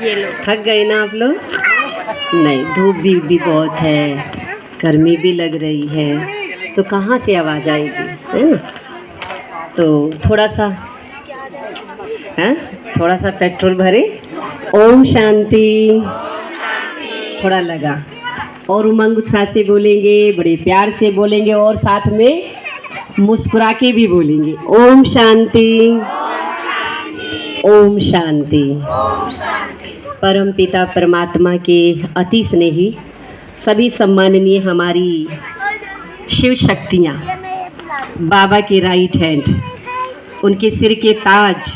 ये लो। थक गए ना आप लोग? नहीं, धूप भी बहुत है, गर्मी भी लग रही है, तो कहाँ से आवाज़ आएगी, है ना? तो थोड़ा सा है, थोड़ा सा पेट्रोल भरे। ओम शांति। थोड़ा लगा और उमंग उत्साह से बोलेंगे, बड़े प्यार से बोलेंगे और साथ में मुस्कुरा के भी बोलेंगे। ओम शांति, ओम शांति। परम पिता परमात्मा के अति स्नेही सभी सम्माननीय हमारी शिव शक्तियाँ, बाबा के राइट हैंड, उनके सिर के ताज,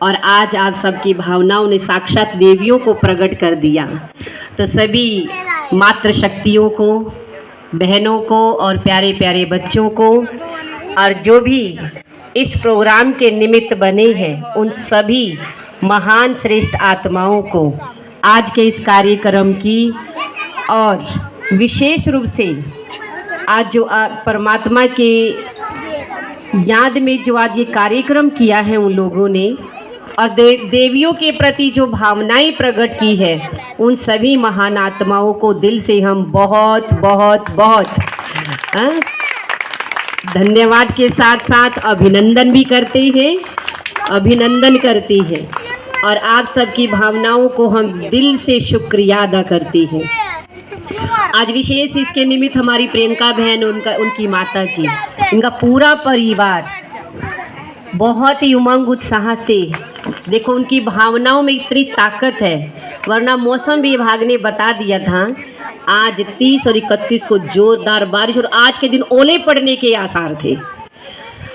और आज आप सबकी भावनाओं ने साक्षात देवियों को प्रकट कर दिया। तो सभी मातृ शक्तियों को, बहनों को और प्यारे प्यारे बच्चों को, और जो भी इस प्रोग्राम के निमित्त बने हैं, उन सभी महान श्रेष्ठ आत्माओं को आज के इस कार्यक्रम की, और विशेष रूप से आज जो परमात्मा के याद में जो आज ये कार्यक्रम किया है उन लोगों ने, और देवियों के प्रति जो भावनाएं प्रकट की है, उन सभी महान आत्माओं को दिल से हम बहुत बहुत बहुत धन्यवाद के साथ साथ अभिनंदन भी करते हैं, अभिनंदन करते हैं, और आप सबकी भावनाओं को हम दिल से शुक्रिया अदा करते हैं। आज विशेष इसके निमित्त हमारी प्रियंका बहन, उनकी माता जी, इनका पूरा परिवार बहुत ही उमंग उत्साह से, देखो उनकी भावनाओं में इतनी ताकत है, वरना मौसम विभाग ने बता दिया था आज 30 और 31 को जोरदार बारिश और आज के दिन ओले पड़ने के आसार थे।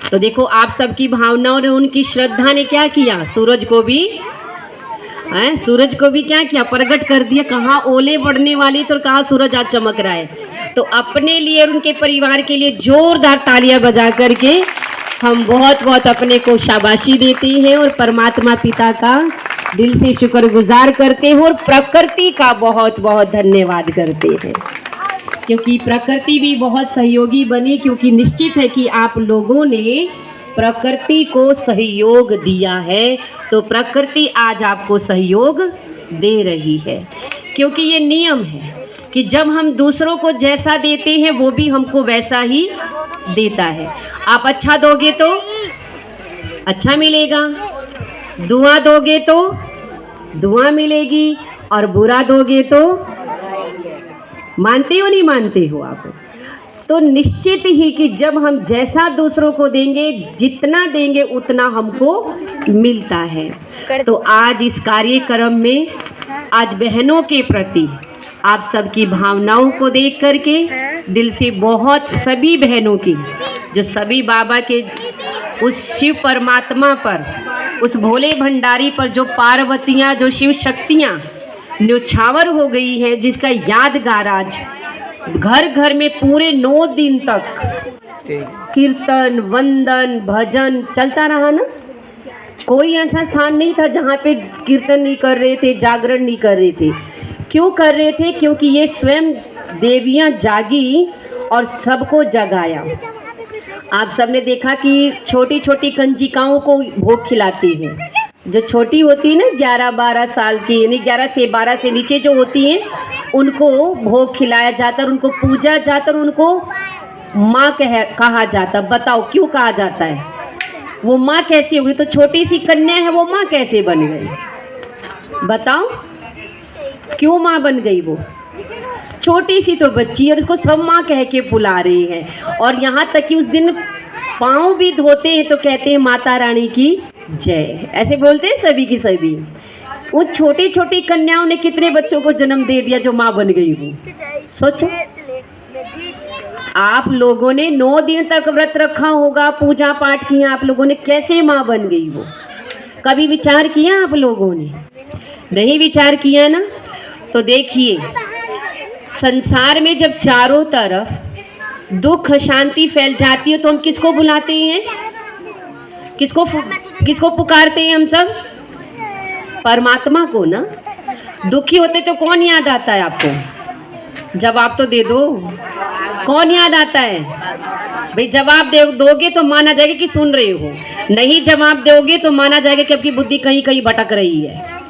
तो देखो आप सबकी भावनाओं ने, उनकी श्रद्धा ने क्या किया, सूरज को भी क्या किया, प्रकट कर दिया। कहाँ ओले पड़ने वाली तो कहाँ सूरज आज चमक रहा है। तो अपने लिए और उनके परिवार के लिए जोरदार तालियां बजा करके हम बहुत बहुत अपने को शाबाशी देते हैं और परमात्मा पिता का दिल से शुक्रगुजार करते हैं और प्रकृति का बहुत बहुत धन्यवाद करते हैं, क्योंकि प्रकृति भी बहुत सहयोगी बनी, क्योंकि निश्चित है कि आप लोगों ने प्रकृति को सहयोग दिया है, तो प्रकृति आज आपको सहयोग दे रही है। क्योंकि ये नियम है कि जब हम दूसरों को जैसा देते हैं वो भी हमको वैसा ही देता है। आप अच्छा दोगे तो अच्छा मिलेगा, दुआ दोगे तो दुआ मिलेगी, और बुरा दोगे तो, मानते हो नहीं मानते हो आप? तो निश्चित ही कि जब हम जैसा दूसरों को देंगे, जितना देंगे उतना हमको मिलता है। तो आज इस कार्यक्रम में आज बहनों के प्रति आप सबकी भावनाओं को देख करके दिल से बहुत, सभी बहनों की, जो सभी बाबा के उस शिव परमात्मा पर, उस भोले भंडारी पर जो पार्वतियाँ, जो शिव शक्तियाँ न्योछावर हो गई हैं, जिसका यादगार आज घर घर में पूरे 9 दिन तक कीर्तन, वंदन, भजन चलता रहा ना। कोई ऐसा स्थान नहीं था जहाँ पे कीर्तन नहीं कर रहे थे, जागरण नहीं कर रहे थे। क्यों कर रहे थे? क्योंकि ये स्वयं देवियाँ जागी और सबको जगाया। आप सबने देखा कि छोटी छोटी कंजिकाओं को भोग खिलाते हैं, जो छोटी होती है ना 11-12 साल की, यानी 11 से 12 से नीचे जो होती हैं, उनको भोग खिलाया जाता है, उनको पूजा जाता है, उनको माँ कहा जाता। बताओ क्यों कहा जाता है? वो माँ कैसी होगी? तो छोटी सी कन्या है, वो माँ कैसे बन गई? बताओ क्यों माँ बन गई? वो छोटी सी तो बच्ची है, उसको सब माँ कह के बुला रही है। और यहाँ तक कि उस दिन पाँव भी धोते हैं तो कहते हैं माता रानी की जय, ऐसे बोलते हैं सभी की सभी। उन छोटी छोटी कन्याओं ने कितने बच्चों को जन्म दे दिया जो माँ बन गई वो। सोचो, आप लोगों ने 9 दिन तक व्रत रखा होगा, पूजा पाठ किया आप लोगों ने, कैसे माँ बन गई वो? कभी विचार किया आप लोगों ने? नहीं विचार किया ना। तो देखिए, संसार में जब चारों तरफ दुख शांति फैल जाती है तो हम किसको बुलाते हैं? किसको पुकारते हैं हम सब? परमात्मा को ना। दुखी होते तो कौन याद आता है आपको? जवाब तो दे दो, कौन याद आता है भाई? जवाब दोगे तो माना जाएगा कि सुन रहे हो, नहीं जवाब दोगे तो माना जाएगा कि आपकी बुद्धि कहीं कहीं भटक रही है।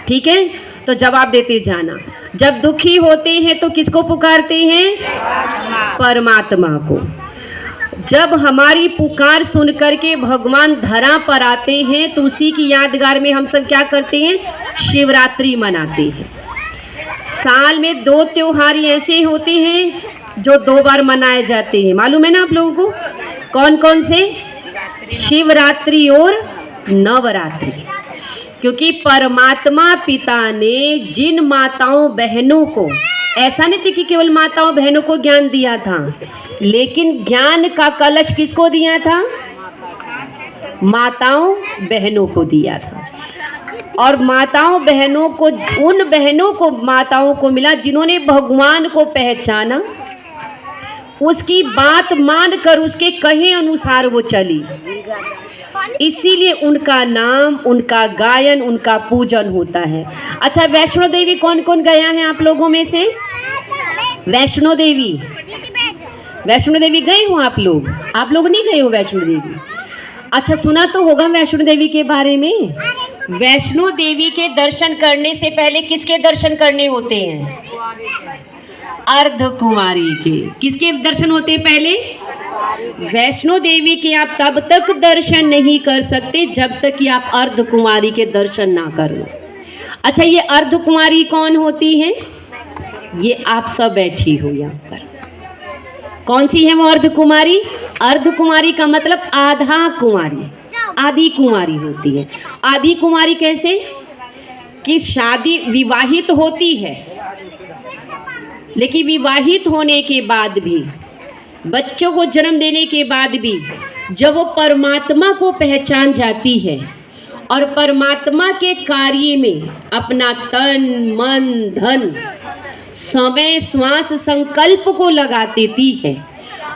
ठीक है, तो जवाब देते जाना। जब दुखी होते हैं तो किसको पुकारते हैं? परमात्मा को। जब हमारी पुकार सुन करके भगवान धरा पर आते हैं तो उसी की यादगार में हम सब क्या करते हैं? शिवरात्रि मनाते हैं। साल में 2 त्योहार ऐसे होते हैं जो 2 बार मनाए जाते हैं, मालूम है ना आप लोगों को? कौन कौन से? शिवरात्रि और नवरात्रि। क्योंकि परमात्मा पिता ने जिन माताओं बहनों को, ऐसा नहीं थी कि केवल माताओं बहनों को ज्ञान दिया था, लेकिन ज्ञान का कलश किसको दिया था? माताओं बहनों को दिया था। और माताओं बहनों को, उन बहनों को, माताओं को मिला जिन्होंने भगवान को पहचाना, उसकी बात मानकर उसके कहे अनुसार वो चली। इसीलिए उनका नाम, उनका गायन, उनका पूजन होता है। अच्छा, वैष्णो देवी कौन कौन गया है आप लोगों में से? वैष्णो देवी, वैष्णो देवी गए हो आप लोग? आप लोग नहीं गए हो वैष्णो देवी? अच्छा, सुना तो होगा वैष्णो देवी के बारे में। वैष्णो देवी के दर्शन करने से पहले किसके दर्शन करने होते हैं? अर्धकुमारी के। किसके दर्शन होते हैं पहले? वैष्णो देवी के आप तब तक दर्शन नहीं कर सकते जब तक कि आप अर्धकुमारी के दर्शन ना करो। अच्छा, ये अर्धकुमारी कौन होती है? ये आप सब बैठी हो यहाँ पर। कौन सी है वो अर्धकुमारी? अर्धकुमारी का मतलब आधा कुमारी, आधी कुमारी होती है। आधी कुमारी कैसे? कि शादी, विवाहित होती है, लेकिन विवाहित होने के बाद भी, बच्चों को जन्म देने के बाद भी, जब वो परमात्मा को पहचान जाती है और परमात्मा के कार्य में अपना तन मन धन समय श्वास संकल्प को लगा देती है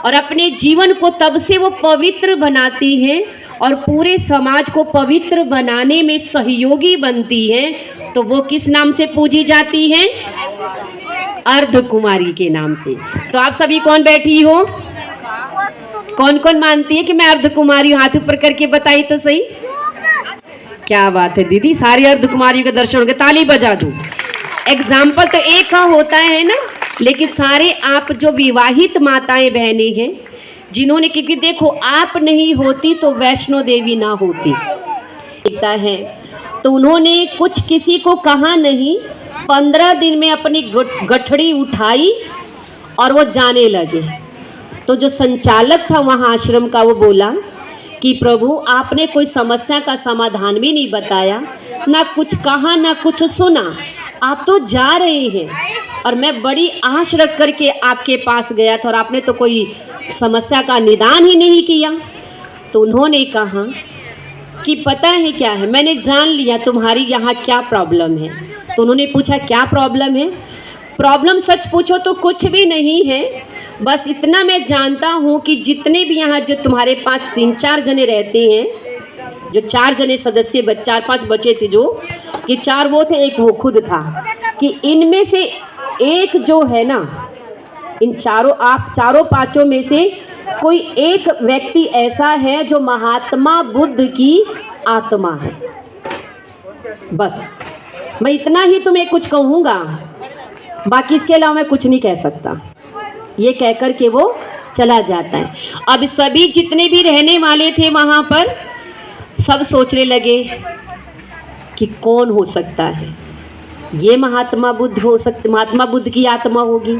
और अपने जीवन को तब से वो पवित्र बनाती है और पूरे समाज को पवित्र बनाने में सहयोगी बनती है, तो वो किस नाम से पूजी जाती है? अर्धकुमारी के नाम से। तो आप सभी कौन बैठी हो? कौन कौन मानती है कि मैं अर्धकुमारी हूँ? हाथ ऊपर करके बताइए तो सही। क्या बात है दीदी, सारी अर्धकुमारियों के दर्शन हो गए, ताली बजा दूं। एग्जाम्पल तो एक का होता है ना, लेकिन सारे आप जो विवाहित माताएं बहनें हैं जिन्होंने, क्योंकि देखो आप नहीं होती तो वैष्णो देवी ना होती है, तो उन्होंने कुछ किसी को कहा नहीं, 15 दिन में अपनी गठड़ी उठाई और वो जाने लगे। तो जो संचालक था वहाँ आश्रम का, वो बोला कि प्रभु आपने कोई समस्या का समाधान भी नहीं बताया, ना कुछ कहा ना कुछ सुना, आप तो जा रहे हैं और मैं बड़ी आश रख करके आपके पास गया था और आपने तो कोई समस्या का निदान ही नहीं किया। तो उन्होंने कहा कि पता है क्या है, मैंने जान लिया तुम्हारी यहाँ क्या प्रॉब्लम है। तो उन्होंने पूछा क्या प्रॉब्लम है? प्रॉब्लम सच पूछो तो कुछ भी नहीं है, बस इतना मैं जानता हूँ कि जितने भी यहाँ जो तुम्हारे पास 3-4 जने रहते हैं, जो 4 जने सदस्य 4-5 बचे थे, जो कि 4 वो थे, एक वो खुद था, कि इनमें से एक जो है ना, इन चारों, आप चारों पांचों में से कोई एक व्यक्ति ऐसा है जो महात्मा बुद्ध की आत्मा है। बस मैं इतना ही तुम्हें कुछ कहूँगा, बाकी इसके अलावा मैं कुछ नहीं कह सकता। ये कहकर के वो चला जाता है। अब सभी जितने भी रहने वाले थे वहाँ पर, सब सोचने लगे कि कौन हो सकता है, ये महात्मा बुद्ध हो सकते, महात्मा बुद्ध की आत्मा होगी,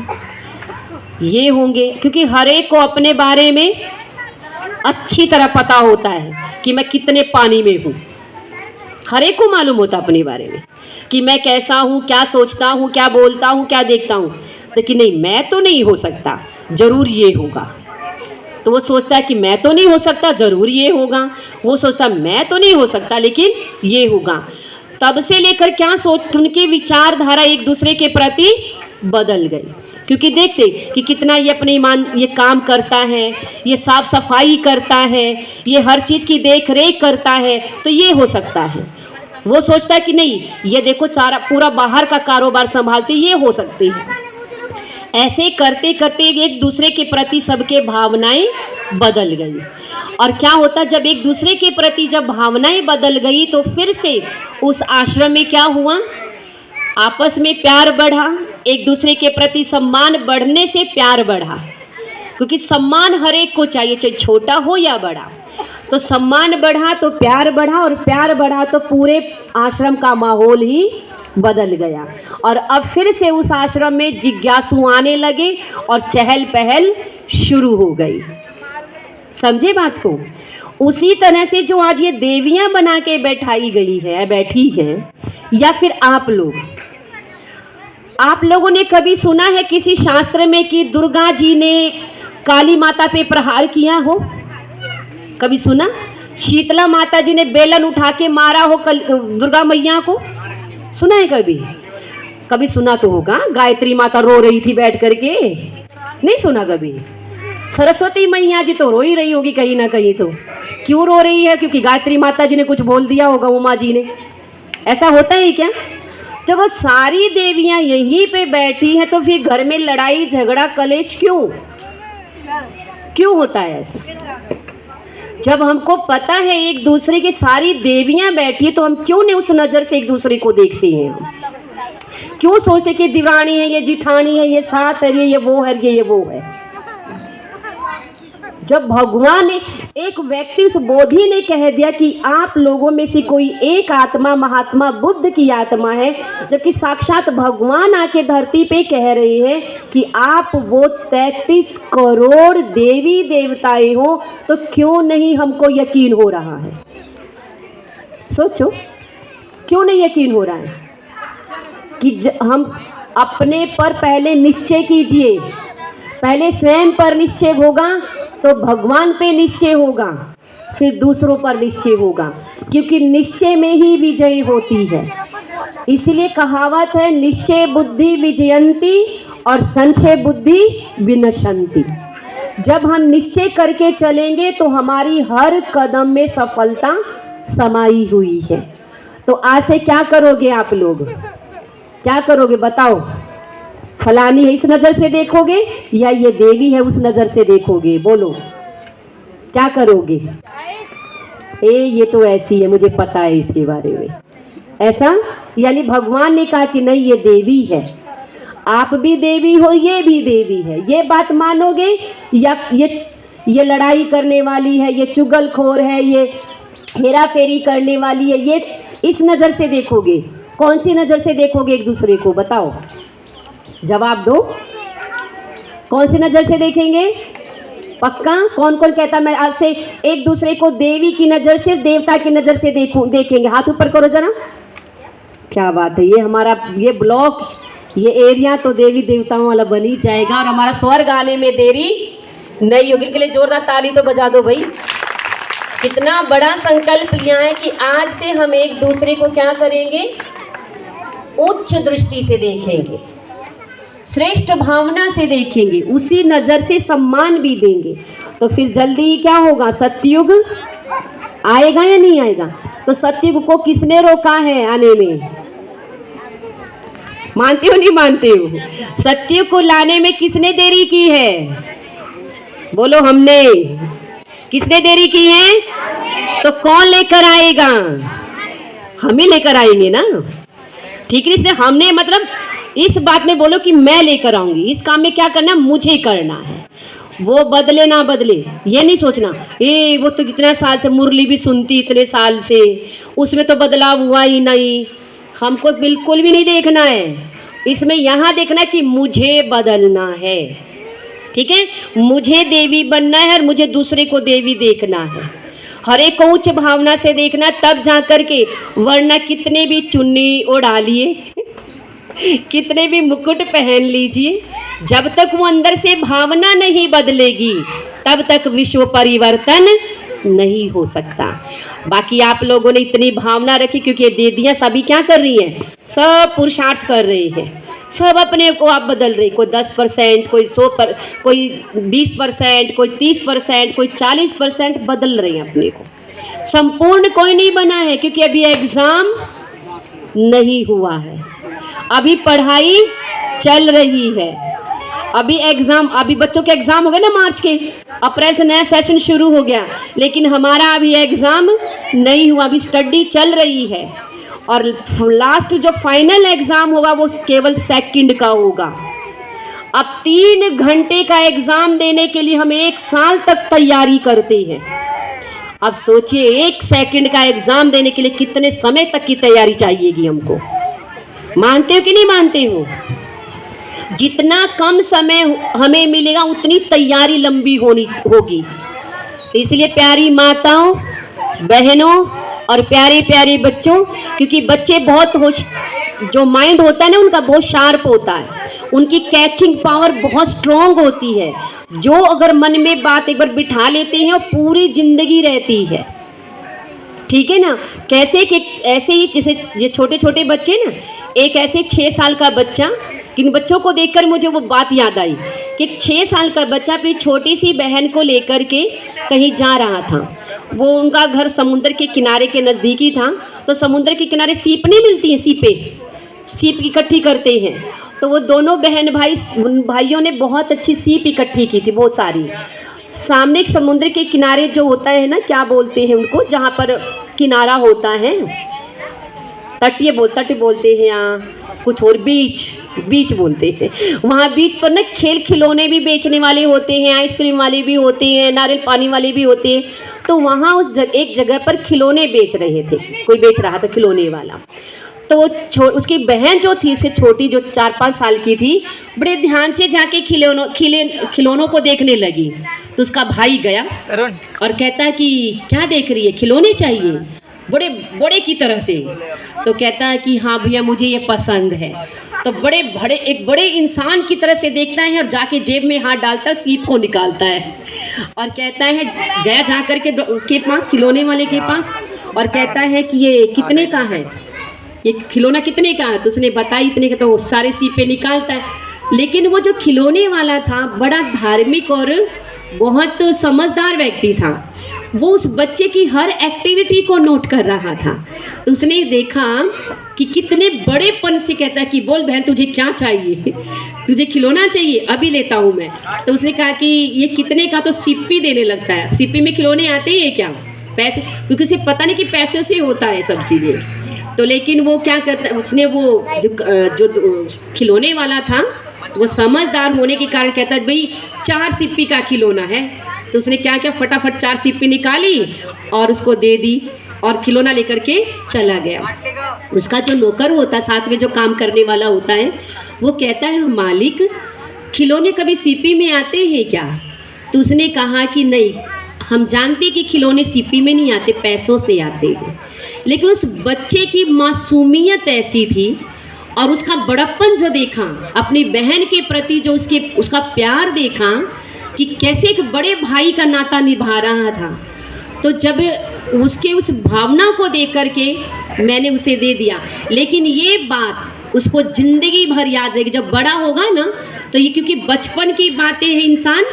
ये होंगे, क्योंकि हर एक को अपने बारे में अच्छी तरह पता होता है कि मैं कितने पानी में हूँ। हर एक को मालूम होता अपने बारे में कि मैं कैसा हूँ, क्या सोचता हूँ, क्या बोलता हूँ, क्या देखता हूँ। लेकिन नहीं, मैं तो नहीं हो सकता, जरूर ये होगा। तो वो सोचता है कि मैं तो नहीं हो सकता, जरूर ये होगा। वो सोचता मैं तो नहीं हो सकता, लेकिन ये होगा। तब से लेकर क्या सोच, उनकी विचारधारा एक दूसरे के प्रति बदल गई, क्योंकि देखते कि कितना ये अपने ईमान, ये काम करता है, ये साफ सफाई करता है, ये हर चीज़ की देख रेख करता है, तो ये हो सकता है। वो सोचता है कि नहीं, ये देखो सारा पूरा बाहर का कारोबार संभालते, ये हो सकती है। ऐसे करते करते एक दूसरे के प्रति सबके भावनाएं बदल गई। और क्या होता, जब एक दूसरे के प्रति जब भावनाएं बदल गई तो फिर से उस आश्रम में क्या हुआ आपस में प्यार बढ़ा, एक दूसरे के प्रति सम्मान बढ़ने से प्यार बढ़ा, क्योंकि सम्मान हर एक को चाहिए, चाहे छोटा हो या बड़ा। तो सम्मान बढ़ा तो प्यार बढ़ा, और प्यार बढ़ा तो पूरे आश्रम का माहौल ही बदल गया। और अब फिर से उस आश्रम में जिज्ञासु आने लगे और चहल पहल शुरू हो गई। समझे बात को? उसी तरह से जो आज ये देवियां बना के बैठी है, या फिर आप लोगों ने कभी सुना है किसी शास्त्र में कि दुर्गा जी ने काली माता पे प्रहार किया हो? कभी सुना? शीतला माता जी ने बेलन उठा के मारा हो दुर्गा मैया को? सुना है कभी? कभी सुना तो होगा। गायत्री माता रो रही थी बैठ करके, नहीं सुना कभी? सरस्वती मैया जी तो रो ही रही होगी कहीं ना कहीं। तो क्यों रो रही है? क्योंकि गायत्री माता जी ने कुछ बोल दिया होगा उमा जी ने। ऐसा होता है क्या? जब वो सारी देवियां यहीं पे बैठी हैं तो फिर घर में लड़ाई झगड़ा कलेश क्यों होता है ऐसा? जब हमको पता है एक दूसरे की सारी देवियां बैठी है तो हम क्यों नहीं उस नज़र से एक दूसरे को देखते हैं? क्यों सोचते कि दिवानी है, ये जिठानी है, ये सास है, ये वो है, ये वो है। जब भगवान ने, एक व्यक्ति उस बोधि ने कह दिया कि आप लोगों में से कोई एक आत्मा महात्मा बुद्ध की आत्मा है, जबकि साक्षात भगवान आके धरती पे कह रहे हैं कि आप वो 33 करोड़ देवी देवताएं हो, तो क्यों नहीं हमको यकीन हो रहा है? सोचो, क्यों नहीं यकीन हो रहा है? कि हम अपने पर पहले निश्चय कीजिए। पहले स्वयं पर निश्चय होगा तो भगवान पे निश्चय होगा, फिर दूसरों पर निश्चय होगा, क्योंकि निश्चय में ही विजय होती है। इसलिए कहावत है, निश्चय बुद्धि विजयंती और संशय बुद्धि विनशंति। जब हम निश्चय करके चलेंगे तो हमारी हर कदम में सफलता समाई हुई है। तो आज से क्या करोगे आप लोग? क्या करोगे बताओ? फलानी है इस नज़र से देखोगे या ये देवी है उस नज़र से देखोगे? बोलो, क्या करोगे? ये तो ऐसी है, मुझे पता है इसके बारे में। ऐसा यानी भगवान ने कहा कि नहीं, ये देवी है, आप भी देवी हो, ये भी देवी है। ये बात मानोगे या ये लड़ाई करने वाली है, ये चुगलखोर है, ये हेरा फेरी करने वाली है, ये इस नज़र से देखोगे? कौन सी नज़र से देखोगे एक दूसरे को? बताओ, जवाब दो। कौन सी नज़र से देखेंगे? पक्का? कौन कौन कहता मैं आज से एक दूसरे को देवी की नज़र से, देवता की नज़र से देखेंगे? हाथ ऊपर करो जरा। क्या बात है! ये हमारा ये ब्लॉक, ये एरिया तो देवी देवताओं वाला बन ही जाएगा, और हमारा स्वर्ग आने में देरी नहीं होगी। इनके लिए जोरदार ताली तो बजा दो भाई। कितना बड़ा संकल्प लिया है कि आज से हम एक दूसरे को क्या करेंगे? उच्च दृष्टि से देखेंगे, श्रेष्ठ भावना से देखेंगे, उसी नज़र से सम्मान भी देंगे। तो फिर जल्दी ही क्या होगा? सतयुग आएगा या नहीं आएगा? तो सतयुग को किसने रोका है आने में? मानते हो नहीं मानते हो? सतयुग को लाने में किसने देरी की है? बोलो, हमने। किसने देरी की है? तो कौन लेकर आएगा? हम ही लेकर आएंगे ना, ठीक है? इसलिए हमने, मतलब इस बात में बोलो कि मैं लेकर आऊंगी, इस काम में क्या करना, मुझे करना है। वो बदले ना बदले ये नहीं सोचना, वो तो कितने साल से मुरली भी सुनती, इतने साल से, उसमें तो बदलाव हुआ ही नहीं। हमको बिल्कुल भी नहीं देखना है इसमें। यहाँ देखना कि मुझे बदलना है, ठीक है? मुझे देवी बनना है और मुझे दूसरे को देवी देखना है। हर एक को उच्च भावना से देखना, तब जा कर के, वरना कितने भी चुन्नी ओढ़ा लिए, कितने भी मुकुट पहन लीजिए, जब तक वो अंदर से भावना नहीं बदलेगी तब तक विश्व परिवर्तन नहीं हो सकता। बाकी आप लोगों ने इतनी भावना रखी, क्योंकि दीदियाँ सभी क्या कर रही हैं? सब पुरुषार्थ कर रही हैं, सब अपने को आप बदल रही। कोई 10%, कोई 100%, कोई 20%, कोई 30%, कोई 40% बदल रही हैं अपने को। संपूर्ण कोई नहीं बना है, क्योंकि अभी एग्ज़ाम नहीं हुआ है, अभी पढ़ाई चल रही है। अभी एग्ज़ाम, अभी बच्चों के एग्ज़ाम हो गए ना मार्च के, अप्रैल से नया सेशन शुरू हो गया, लेकिन हमारा अभी एग्ज़ाम नहीं हुआ, अभी स्टडी चल रही है। और लास्ट जो फाइनल एग्ज़ाम होगा वो केवल सेकंड का होगा। अब 3 घंटे का एग्ज़ाम देने के लिए हम 1 साल तक तैयारी करते हैं। अब सोचिए 1 सेकंड का एग्ज़ाम देने के लिए कितने समय तक की तैयारी चाहिएगी हमको। मानते हो कि नहीं मानते हो? जितना कम समय हमें मिलेगा उतनी तैयारी लंबी होगी। तो इसलिए प्यारी माताओं, बहनों और प्यारे प्यारे बच्चों, क्योंकि बच्चे बहुत जो माइंड होता है ना उनका बहुत शार्प होता है, उनकी कैचिंग पावर बहुत स्ट्रॉन्ग होती है। जो अगर मन में बात एक बार बिठा लेते हैं वो पूरी जिंदगी रहती है। ठीक है ना? कैसे कि ऐसे ही जैसे ये छोटे छोटे बच्चे ना, एक ऐसे 6 साल का बच्चा, किन बच्चों को देखकर मुझे वो बात याद आई कि 6 साल का बच्चा अपनी छोटी सी बहन को लेकर के कहीं जा रहा था। वो उनका घर समुद्र के किनारे के नज़दीक ही था। तो समुद्र के किनारे सीप नहीं मिलती हैं, सीप इकट्ठी करते हैं। तो वो दोनों बहन भाइयों ने बहुत अच्छी सीप इकट्ठी की थी, बहुत सारी। सामने समुद्र के किनारे जो होता है ना, क्या बोलते हैं उनको, जहाँ पर किनारा होता है, तट बोलते हैं, यहाँ कुछ और बीच बोलते हैं। वहाँ बीच पर ना खिलौने भी बेचने वाले होते हैं, आइसक्रीम वाले भी होते हैं, नारियल पानी वाले भी होते हैं। तो वहाँ एक जगह पर खिलौने बेच रहे थे, कोई बेच रहा था खिलौने वाला। तो उसकी बहन जो थी, उससे छोटी, जो 4-5 साल की थी, बड़े ध्यान से जाके खिलौनों को देखने लगी। तो उसका भाई गया और कहता कि क्या देख रही है, खिलौने चाहिए, बड़े की तरह से। तो कहता है कि हाँ भैया मुझे ये पसंद है। तो एक बड़े इंसान की तरह से देखता है और जाके जेब में हाथ डालता है, सीप को निकालता है और कहता है, गया जा करके उसके पास, खिलौने वाले के पास, और कहता है कि ये कितने का है, ये खिलौना कितने का है? तो उसने बताई इतने का। तो वो सारे सीपे निकालता है। लेकिन वो जो खिलौने वाला था बड़ा धार्मिक और बहुत समझदार व्यक्ति था। वो उस बच्चे की हर एक्टिविटी को नोट कर रहा था। तो उसने देखा कि कितने बड़ेपन से कहता है कि बोल बहन तुझे क्या चाहिए, तुझे खिलौना चाहिए, अभी लेता हूँ मैं। तो उसने कहा कि ये कितने का? तो सिप्पी देने लगता है। सिप्पी में खिलौने आते हैं क्या? पैसे, क्योंकि उसे पता नहीं कि पैसों से होता है सब चीज़ें। तो लेकिन वो क्या करता है, उसने वो जो खिलौने वाला था वो समझदार होने के कारण कहता है भाई 4 सिप्पी का खिलौना है। तो उसने क्या किया, फटाफट 4 सिप्पी निकाली और उसको दे दी और खिलौना लेकर के चला गया। उसका जो नौकर होता है, साथ में जो काम करने वाला होता है, वो कहता है मालिक खिलौने कभी सिप्पी में आते हैं क्या? तो उसने कहा कि नहीं, हम जानते कि खिलौने सिप्पी में नहीं आते, पैसों से आते हैं। लेकिन उस बच्चे की मासूमियत ऐसी थी और उसका बड़प्पन जो देखा, अपनी बहन के प्रति जो उसका प्यार देखा कि कैसे एक बड़े भाई का नाता निभा रहा था। तो जब उसके उस भावना को देख करके मैंने उसे दे दिया। लेकिन ये बात उसको ज़िंदगी भर याद रहेगी। जब बड़ा होगा ना, तो ये क्योंकि बचपन की बातें हैं इंसान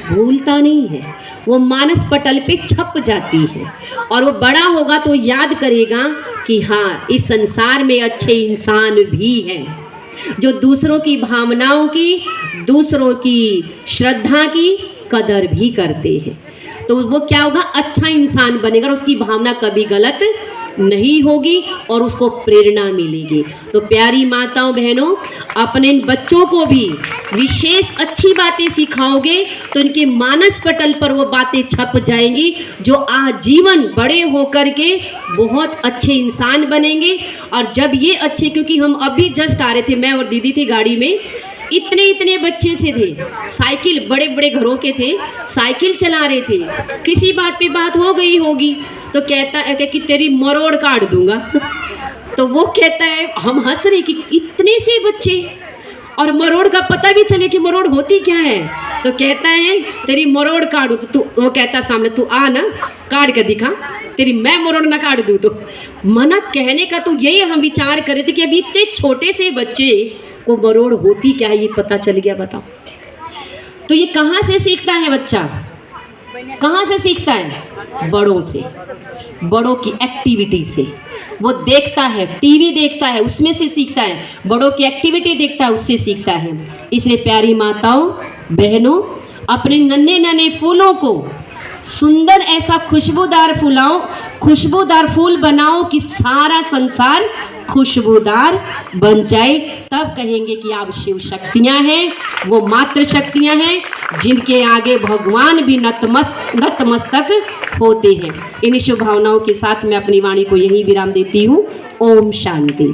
भूलता नहीं है, वो मानस पटल पे छप जाती है और वो बड़ा होगा तो याद करेगा कि हाँ इस संसार में अच्छे इंसान भी हैं जो दूसरों की भावनाओं की, दूसरों की श्रद्धा की कदर भी करते हैं। तो वो क्या होगा, अच्छा इंसान बनेगा और उसकी भावना कभी गलत नहीं होगी और उसको प्रेरणा मिलेगी। तो प्यारी माताओं बहनों, अपने इन बच्चों को भी विशेष अच्छी बातें सिखाओगे तो इनके मानस पटल पर वो बातें छप जाएंगी जो आजीवन बड़े होकर के बहुत अच्छे इंसान बनेंगे। और जब ये अच्छे, क्योंकि हम अभी जस्ट आ रहे थे, मैं और दीदी थे गाड़ी में, इतने बच्चे से थे, साइकिल, बड़े बड़े घरों के थे, साइकिल चला रहे थे, किसी बात पे बात हो गई होगी तो कहता है कि तेरी मरोड़ काट दूंगा। तो वो कहता है, हम हंस रहे कि इतने से बच्चे और मरोड़ का पता भी चले कि मरोड़ होती क्या है। तो कहता है तेरी मरोड़ काट दूँ। तो वो कहता सामने, तू आ ना, काट के दिखा, तेरी मैं मरोड़ ना काट दूँ। तो मना कहने का तो यही हम विचार कर रहे थे कि अभी इतने छोटे से बच्चे को मरोड़ होती क्या है ये पता चल गया। बताओ तो ये कहाँ से सीखता है बच्चा, कहाँ से सीखता है? बड़ों से, बड़ों की एक्टिविटी से। वो देखता है, टीवी देखता है, उसमें से सीखता है, बड़ों की एक्टिविटी देखता है, उससे सीखता है। इसलिए प्यारी माताओं बहनों, अपने नन्हे नन्हे फूलों को सुंदर ऐसा खुशबूदार फूल बनाओ कि सारा संसार खुशबूदार बन जाए। तब कहेंगे कि आप शिव शक्तियाँ हैं, वो मात्र शक्तियाँ हैं जिनके आगे भगवान भी नतमस्तक होते हैं। इन शुभ भावनाओं के साथ मैं अपनी वाणी को यही विराम देती हूँ। ओम शांति।